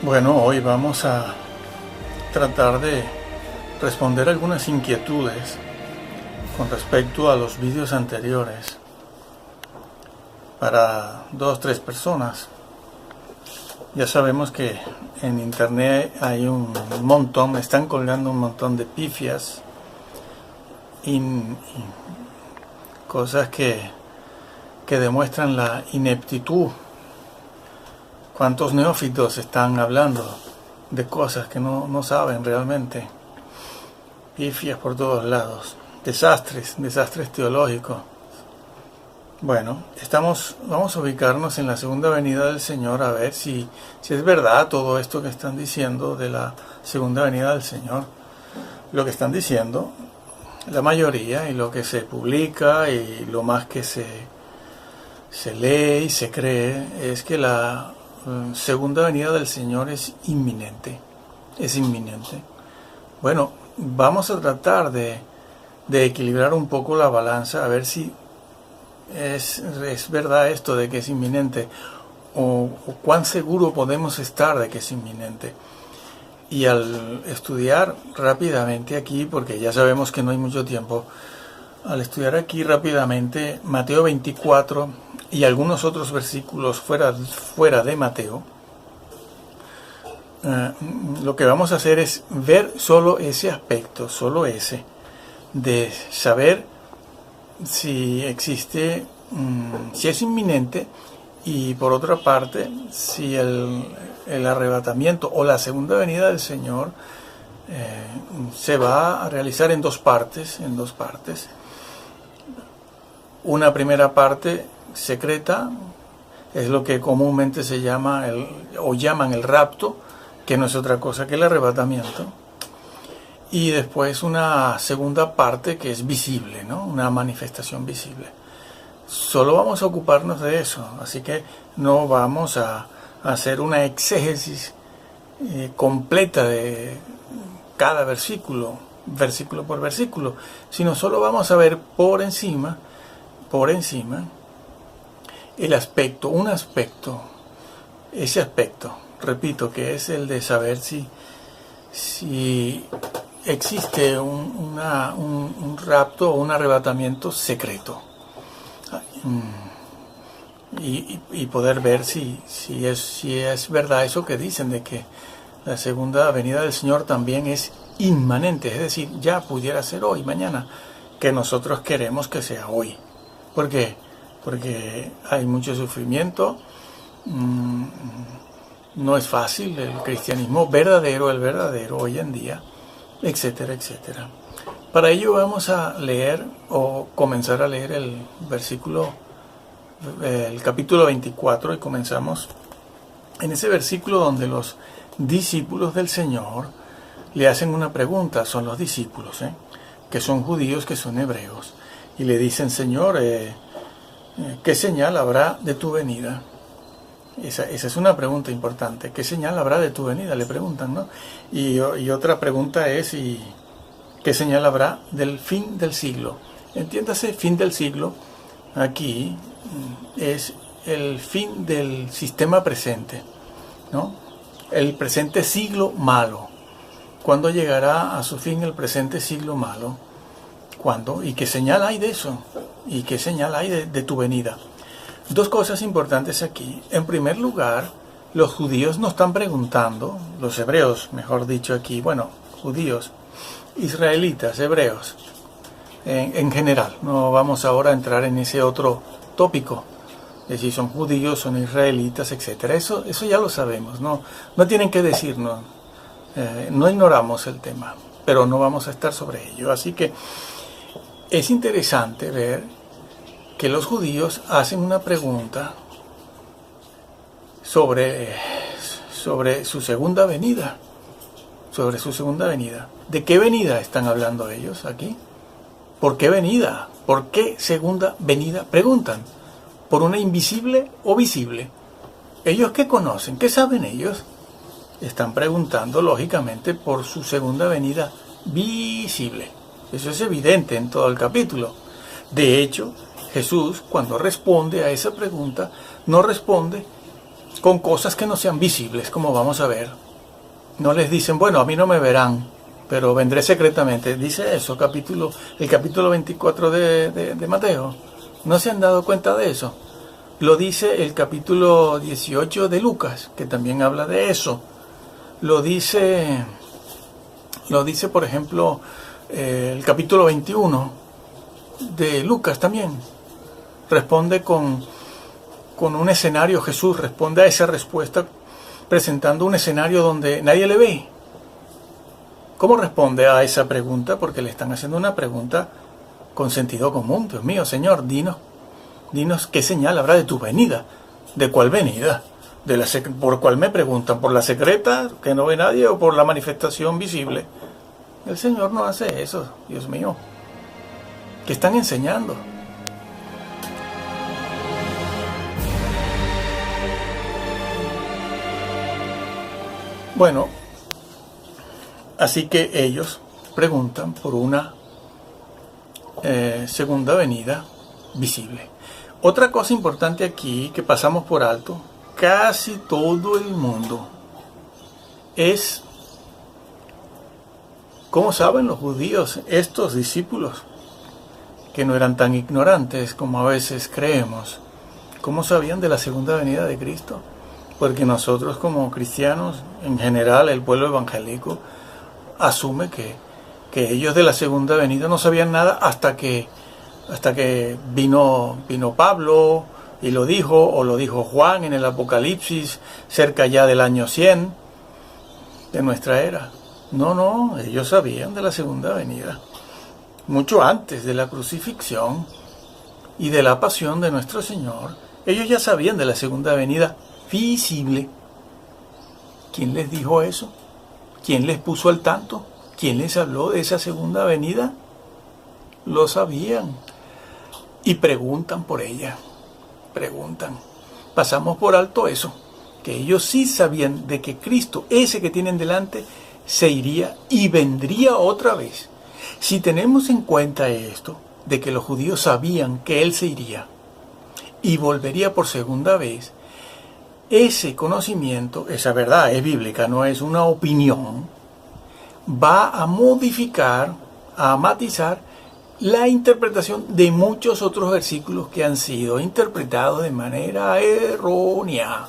Bueno, hoy vamos a tratar de responder algunas inquietudes con respecto a los vídeos anteriores para 2-3 personas. Ya sabemos que en internet hay un montón, están colgando un montón de pifias y cosas que demuestran la ineptitud. ¿Cuántos neófitos están hablando de cosas que no saben realmente? Pifias por todos lados, desastres teológicos. Bueno, vamos a ubicarnos en la segunda venida del Señor a ver si es verdad todo esto que están diciendo de la segunda venida del Señor. Lo que están diciendo, la mayoría, y lo que se publica y lo más que se lee y se cree, es que la segunda venida del Señor es inminente. Bueno, vamos a tratar de equilibrar un poco la balanza, a ver si es verdad esto de que es inminente, o cuán seguro podemos estar de que es inminente. Y al estudiar rápidamente aquí, porque ya sabemos que no hay mucho tiempo, al estudiar aquí rápidamente Mateo 24 y algunos otros versículos fuera de Mateo, lo que vamos a hacer es ver solo ese aspecto, solo ese, de saber si existe, si es inminente, y por otra parte, si el arrebatamiento o la segunda venida del Señor se va a realizar en dos partes. Una primera parte secreta es lo que comúnmente se llama llaman el rapto, que no es otra cosa que el arrebatamiento. Y después una segunda parte que es visible, ¿no? Una manifestación visible. Solo vamos a ocuparnos de eso, así que no vamos a hacer una exégesis completa de cada versículo por versículo, sino solo vamos a ver por encima el aspecto, ese aspecto, repito, que es el de saber si existe un rapto o un arrebatamiento secreto, y poder ver si es verdad eso que dicen de que la segunda venida del Señor también es inmanente, es decir, ya pudiera ser hoy, mañana, que nosotros queremos que sea hoy. ¿Por qué? Porque hay mucho sufrimiento, no es fácil el cristianismo verdadero, el verdadero hoy en día, etcétera, etcétera. Para ello vamos a leer o comenzar a leer el capítulo 24, y comenzamos en ese versículo donde los discípulos del Señor le hacen una pregunta. Son los discípulos, que son judíos, que son hebreos, y le dicen: Señor, ¿qué señal habrá de tu venida? Esa es una pregunta importante. ¿Qué señal habrá de tu venida? Le preguntan, ¿no? Y otra pregunta es: ¿y qué señal habrá del fin del siglo? Entiéndase, fin del siglo aquí es el fin del sistema presente, ¿no? El presente siglo malo. ¿Cuándo llegará a su fin el presente siglo malo? ¿Cuándo? ¿Y qué señal hay de eso? ¿Y qué señal hay de tu venida? Dos cosas importantes aquí. En primer lugar, los judíos no están preguntando, los hebreos, mejor dicho aquí, bueno, judíos, israelitas, hebreos, en general. No vamos ahora a entrar en ese otro tópico, de si son judíos, son israelitas, etcétera. Eso ya lo sabemos, no tienen que decirnos, no ignoramos el tema, pero no vamos a estar sobre ello. Así que es interesante ver que los judíos hacen una pregunta sobre su segunda venida. ¿De qué venida están hablando ellos aquí? ¿Por qué venida? ¿Por qué segunda venida? Preguntan. ¿Por una invisible o visible? ¿Ellos qué conocen? ¿Qué saben ellos? Están preguntando, lógicamente, por su segunda venida visible. Eso es evidente en todo el capítulo. De hecho, Jesús, cuando responde a esa pregunta, no responde con cosas que no sean visibles, como vamos a ver. No les dicen, bueno, a mí no me verán, pero vendré secretamente. Dice eso, el capítulo 24 de Mateo. ¿No se han dado cuenta de eso? Lo dice el capítulo 18 de Lucas, que también habla de eso. Lo dice por ejemplo, el capítulo 21 de Lucas también. Responde con un escenario, Jesús responde a esa respuesta presentando un escenario donde nadie le ve. ¿Cómo responde a esa pregunta? Porque le están haciendo una pregunta con sentido común. Dios mío, Señor, dinos qué señal habrá de tu venida. ¿De cuál venida? ¿Por cuál me preguntan? ¿Por la secreta, que no ve nadie, o por la manifestación visible? El Señor no hace eso, Dios mío. ¿Qué están enseñando? Bueno, así que ellos preguntan por una segunda venida visible. Otra cosa importante aquí que pasamos por alto, casi todo el mundo, es, ¿cómo saben los judíos, estos discípulos, que no eran tan ignorantes como a veces creemos? ¿Cómo sabían de la segunda venida de Cristo? Porque nosotros como cristianos, en general el pueblo evangélico, asume que ellos de la segunda venida no sabían nada hasta que vino Pablo y lo dijo, o lo dijo Juan en el Apocalipsis, cerca ya del año 100 de nuestra era. No, ellos sabían de la segunda venida, mucho antes de la crucifixión y de la pasión de nuestro Señor. Ellos ya sabían de la segunda venida visible. ¿Quién les dijo eso? ¿Quién les puso al tanto? ¿Quién les habló de esa segunda venida? Lo sabían. Y preguntan por ella. Preguntan. Pasamos por alto eso. Que ellos sí sabían de que Cristo, ese que tienen delante, se iría y vendría otra vez. Si tenemos en cuenta esto, de que los judíos sabían que Él se iría y volvería por segunda vez, ese conocimiento, esa verdad es bíblica, no es una opinión, va a modificar, a matizar la interpretación de muchos otros versículos que han sido interpretados de manera errónea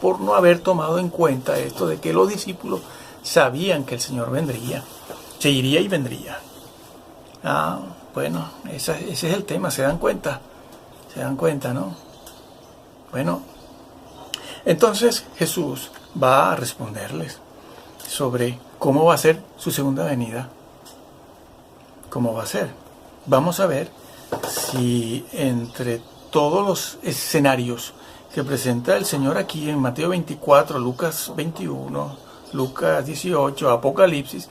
por no haber tomado en cuenta esto de que los discípulos sabían que el Señor vendría, se iría y vendría. Bueno, ese es el tema, se dan cuenta, ¿no? Bueno, entonces Jesús va a responderles sobre cómo va a ser su segunda venida. ¿Cómo va a ser? Vamos a ver si entre todos los escenarios que presenta el Señor aquí en Mateo 24, Lucas 21, Lucas 18, Apocalipsis,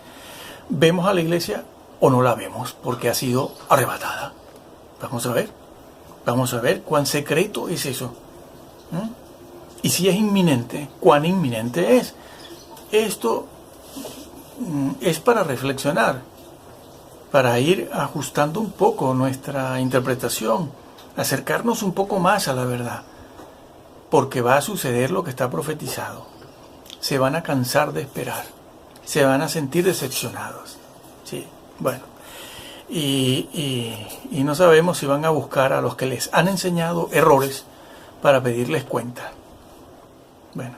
vemos a la iglesia o no la vemos porque ha sido arrebatada. Vamos a ver cuán secreto es eso. Y si es inminente, cuán inminente es. Esto es para reflexionar, para ir ajustando un poco nuestra interpretación, acercarnos un poco más a la verdad, porque va a suceder lo que está profetizado. Se van a cansar de esperar, se van a sentir decepcionados. Sí, bueno, y no sabemos si van a buscar a los que les han enseñado errores para pedirles cuenta. Bueno,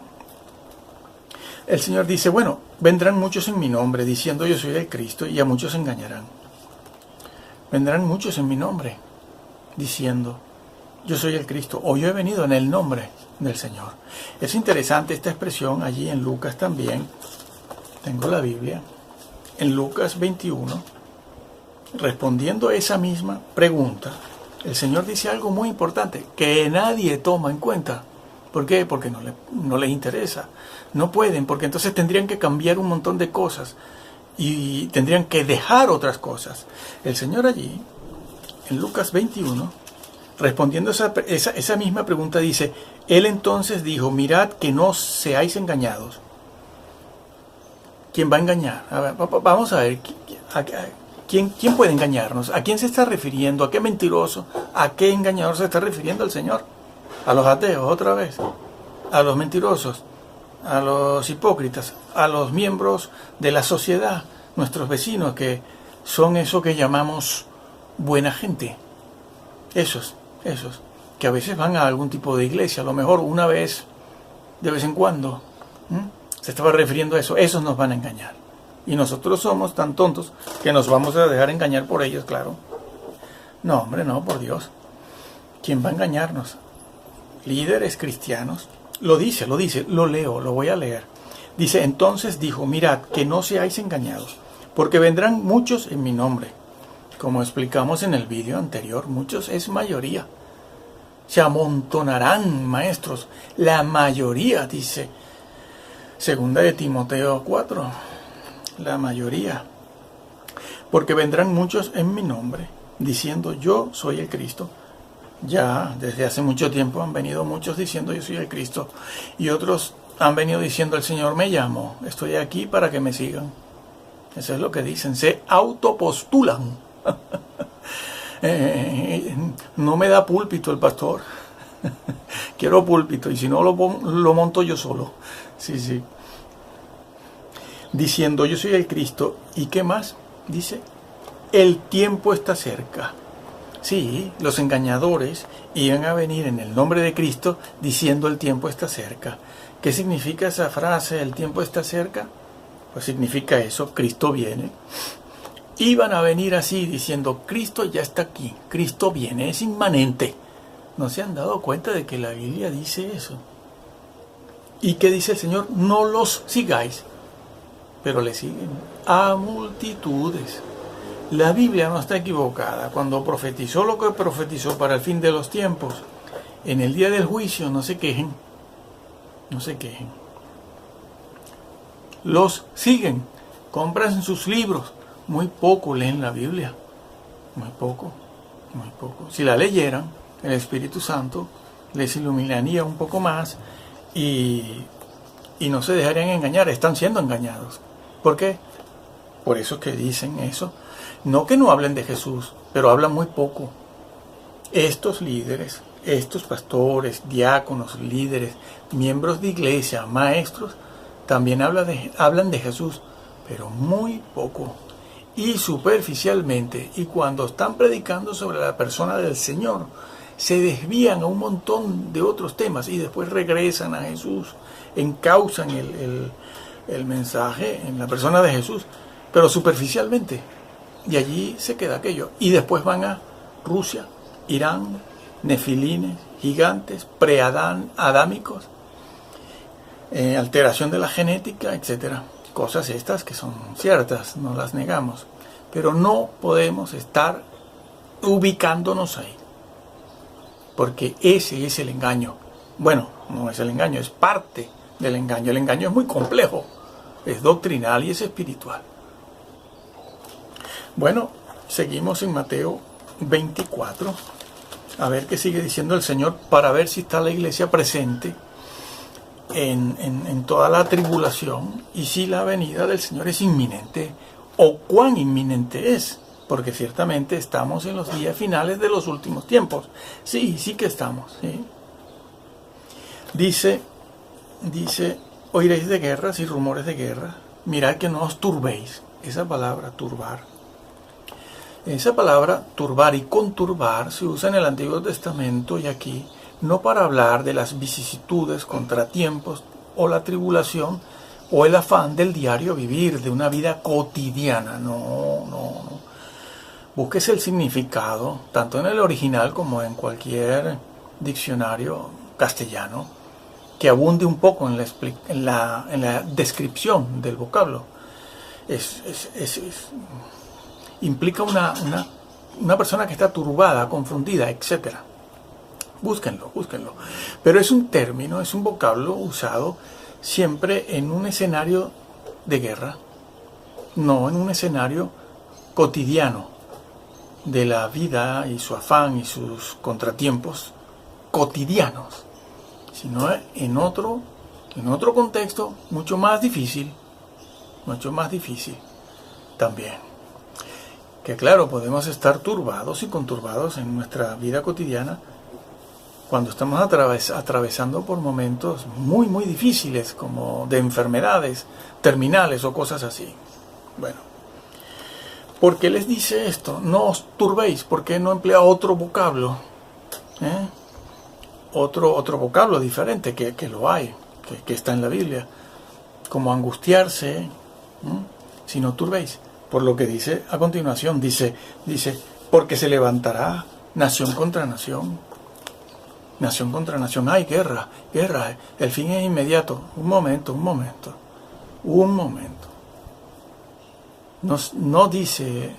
el Señor dice, bueno, vendrán muchos en mi nombre, diciendo yo soy el Cristo, y a muchos engañarán. Vendrán muchos en mi nombre, diciendo yo soy el Cristo, o yo he venido en el nombre del Señor. Es interesante esta expresión allí en Lucas también. Tengo la Biblia. En Lucas 21, respondiendo a esa misma pregunta, el Señor dice algo muy importante que nadie toma en cuenta. ¿Por qué? Porque no les interesa. No pueden, porque entonces tendrían que cambiar un montón de cosas y tendrían que dejar otras cosas. El Señor allí, en Lucas 21, respondiendo esa misma pregunta, dice, Él entonces dijo, mirad que no seáis engañados. ¿Quién va a engañar? A ver, vamos a ver, ¿quién puede engañarnos? ¿A quién se está refiriendo? ¿A qué mentiroso? ¿A qué engañador se está refiriendo el Señor? a los ateos otra vez, a los mentirosos, a los hipócritas, a los miembros de la sociedad, nuestros vecinos que son eso que llamamos buena gente. Esos, que a veces van a algún tipo de iglesia, a lo mejor una vez, de vez en cuando. Se estaba refiriendo a eso. Esos nos van a engañar. Y nosotros somos tan tontos que nos vamos a dejar engañar por ellos, claro. No, hombre, no, por Dios. ¿Quién va a engañarnos? Líderes cristianos. Lo dice, lo leo, lo voy a leer. Dice, entonces dijo, mirad, que no seáis engañados, porque vendrán muchos en mi nombre. Como explicamos en el vídeo anterior, muchos es mayoría. Se amontonarán maestros, la mayoría, dice Segunda de Timoteo 4, la mayoría. Porque vendrán muchos en mi nombre, diciendo yo soy el Cristo. Ya desde hace mucho tiempo han venido muchos diciendo yo soy el Cristo. Y otros han venido diciendo el Señor me llamó, estoy aquí para que me sigan. Eso es lo que dicen, se autopostulan. No me da púlpito el pastor. Quiero púlpito y si no lo monto yo solo. Sí. Diciendo yo soy el Cristo. ¿Y qué más? Dice, el tiempo está cerca. Sí, los engañadores iban a venir en el nombre de Cristo diciendo el tiempo está cerca. ¿Qué significa esa frase, el tiempo está cerca? Pues significa eso, Cristo viene. Iban a venir así diciendo, Cristo ya está aquí, Cristo viene, es inmanente. ¿No se han dado cuenta de que la Biblia dice eso? ¿Y qué dice el Señor? No los sigáis, pero le siguen a multitudes. La Biblia no está equivocada. Cuando profetizó lo que profetizó para el fin de los tiempos, en el día del juicio, no se quejen. Los siguen, compran sus libros. Muy poco leen la Biblia. Muy poco. Si la leyeran, el Espíritu Santo les iluminaría un poco más y no se dejarían engañar. Están siendo engañados. ¿Por qué? Por eso que dicen eso. No que no hablen de Jesús, pero hablan muy poco. Estos líderes, estos pastores, diáconos, líderes, miembros de iglesia, maestros, también hablan de Jesús, pero muy poco y superficialmente. Y cuando están predicando sobre la persona del Señor, se desvían a un montón de otros temas y después regresan a Jesús, encausan el mensaje en la persona de Jesús, pero superficialmente. Y allí se queda aquello. Y después van a Rusia, Irán, nefilines, gigantes, adámicos, alteración de la genética, etc. Cosas estas que son ciertas, no las negamos. Pero no podemos estar ubicándonos ahí. Porque ese es el engaño. Bueno, no es el engaño, es parte del engaño. El engaño es muy complejo, es doctrinal y es espiritual. Bueno, seguimos en Mateo 24, a ver qué sigue diciendo el Señor, para ver si está la iglesia presente en toda la tribulación y si la venida del Señor es inminente o cuán inminente es, porque ciertamente estamos en los días finales de los últimos tiempos. Sí que estamos. ¿Sí? Dice, oiréis de guerras y rumores de guerra, mirad que no os turbéis. Esa palabra, turbar. Esa palabra, turbar y conturbar, se usa en el Antiguo Testamento y aquí, no para hablar de las vicisitudes, contratiempos o la tribulación o el afán del diario vivir, de una vida cotidiana. No. Busques el significado, tanto en el original como en cualquier diccionario castellano, que abunde un poco en la descripción del vocablo. Implica una persona que está turbada, confundida, etc. Búsquenlo. Pero es un término, es un vocablo usado siempre en un escenario de guerra, no en un escenario cotidiano de la vida y su afán y sus contratiempos cotidianos, sino en otro contexto mucho más difícil también. Que claro, podemos estar turbados y conturbados en nuestra vida cotidiana cuando estamos atravesando por momentos muy, muy difíciles, como de enfermedades terminales o cosas así. Bueno, ¿por qué les dice esto? No os turbéis. ¿Por qué no emplea otro vocablo? Otro vocablo diferente, que lo hay, que está en la Biblia, como angustiarse, si no turbéis. Por lo que dice a continuación, dice, porque se levantará nación contra nación, nación contra nación. Hay guerra, el fin es inmediato. Un momento. No dice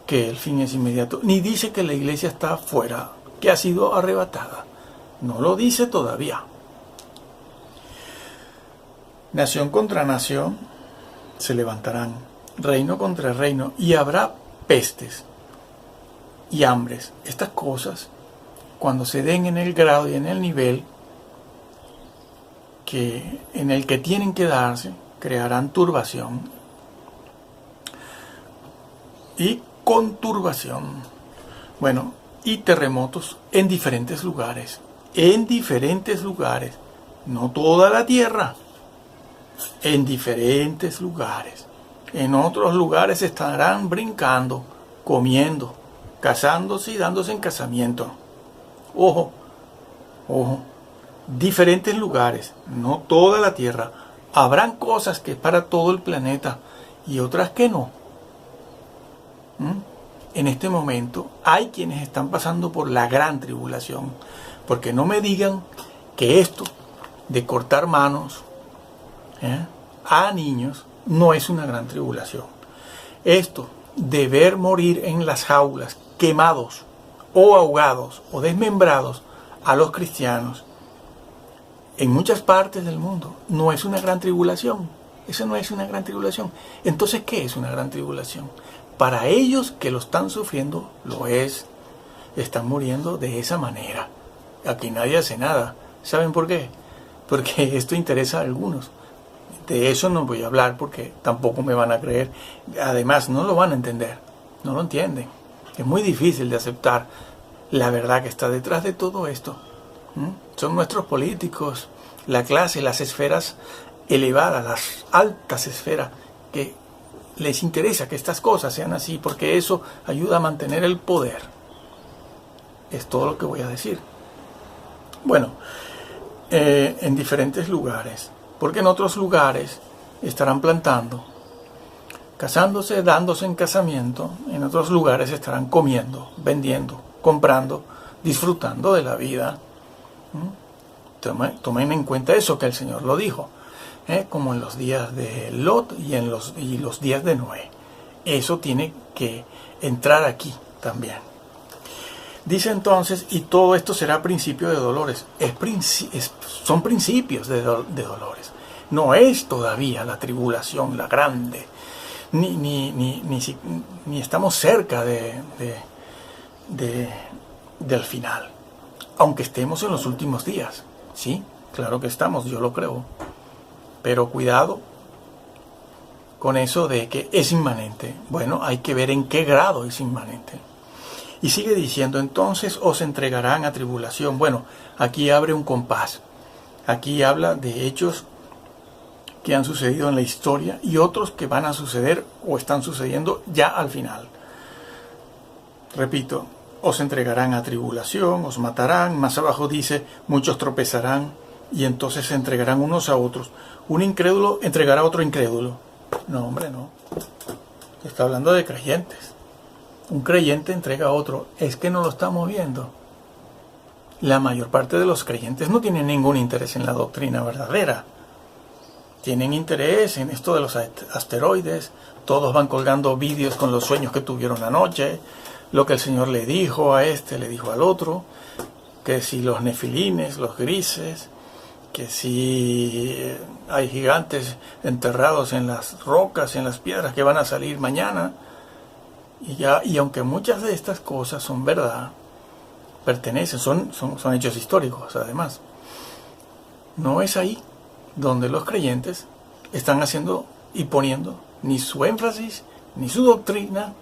que el fin es inmediato, ni dice que la iglesia está afuera, que ha sido arrebatada. No lo dice todavía. Nación contra nación se levantarán, reino contra reino, y habrá pestes y hambres. Estas cosas, cuando se den en el grado y en el nivel en el que tienen que darse, crearán turbación y conturbación. Bueno, y terremotos en diferentes lugares. No toda la tierra, en diferentes lugares. En otros lugares estarán brincando, comiendo, casándose y dándose en casamiento. Ojo, diferentes lugares, no toda la tierra. Habrán cosas que es para todo el planeta y otras que no. En este momento hay quienes están pasando por la gran tribulación, porque no me digan que esto de cortar manos a niños no es una gran tribulación. Esto de ver morir en las jaulas, quemados o ahogados o desmembrados a los cristianos en muchas partes del mundo, no es una gran tribulación. Eso no es una gran tribulación. Entonces, ¿qué es una gran tribulación? Para ellos que lo están sufriendo, lo es. Están muriendo de esa manera. Aquí nadie hace nada. ¿Saben por qué? Porque esto interesa a algunos. De eso no voy a hablar porque tampoco me van a creer. Además, no lo van a entender. No lo entienden. Es muy difícil de aceptar la verdad que está detrás de todo esto. Son nuestros políticos, la clase, las esferas elevadas, las altas esferas, que les interesa que estas cosas sean así, porque eso ayuda a mantener el poder. Es todo lo que voy a decir. Bueno, en diferentes lugares, porque en otros lugares estarán plantando, casándose, dándose en casamiento. En otros lugares estarán comiendo, vendiendo, comprando, disfrutando de la vida. Tomen en cuenta eso, que el Señor lo dijo, como en los días de Lot y los días de Noé. Eso tiene que entrar aquí también. Dice entonces, y todo esto será principio de dolores. Son principios de dolores. No es todavía la tribulación, la grande. Ni estamos cerca del final. Aunque estemos en los últimos días. Sí, claro que estamos, yo lo creo. Pero cuidado con eso de que es inmanente. Bueno, hay que ver en qué grado es inmanente. Y sigue diciendo, entonces os entregarán a tribulación. Bueno, aquí abre un compás. Aquí habla de hechos que han sucedido en la historia y otros que van a suceder o están sucediendo ya al final. Repito, os entregarán a tribulación, os matarán. Más abajo dice, muchos tropezarán y entonces se entregarán unos a otros. Un incrédulo entregará a otro incrédulo. No, hombre, no. Está hablando de creyentes. Un creyente entrega a otro. Es que no lo estamos viendo. La mayor parte de los creyentes no tienen ningún interés en la doctrina verdadera. Tienen interés en esto de los asteroides. Todos van colgando vídeos con los sueños que tuvieron anoche. Lo que el Señor le dijo a este, le dijo al otro. Que si los nefilines, los grises. Que si hay gigantes enterrados en las rocas, en las piedras que van a salir mañana. Y aunque muchas de estas cosas son verdad, pertenecen, son hechos históricos además, no es ahí donde los creyentes están haciendo y poniendo ni su énfasis, ni su doctrina,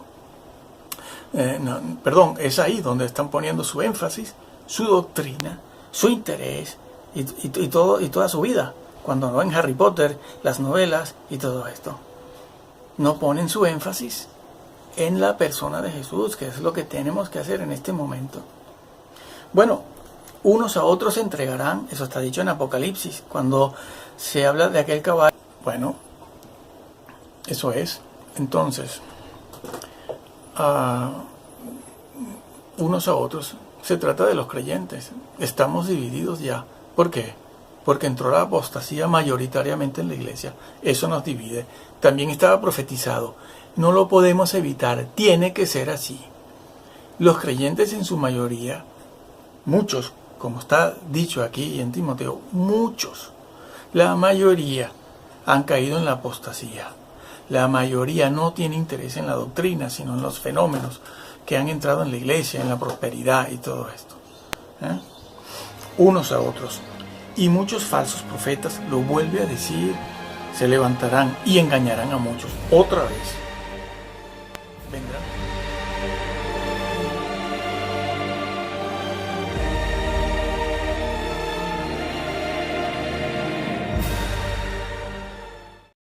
es ahí donde están poniendo su énfasis, su doctrina, su interés y toda su vida. Cuando no ven Harry Potter, las novelas y todo esto, no ponen su énfasis en la persona de Jesús, que es lo que tenemos que hacer en este momento. Bueno, unos a otros se entregarán, eso está dicho en Apocalipsis, cuando se habla de aquel caballo. Bueno, eso es. Entonces, unos a otros, se trata de los creyentes. Estamos divididos ya. ¿Por qué? Porque entró la apostasía mayoritariamente en la iglesia. Eso nos divide. También estaba profetizado. No lo podemos evitar. Tiene que ser así. Los creyentes en su mayoría, muchos, como está dicho aquí en Timoteo, muchos, la mayoría han caído en la apostasía. La mayoría no tiene interés en la doctrina, sino en los fenómenos que han entrado en la iglesia, en la prosperidad y todo esto. Unos a otros. Y muchos falsos profetas, lo vuelve a decir, se levantarán y engañarán a muchos. Otra vez. Vendrán.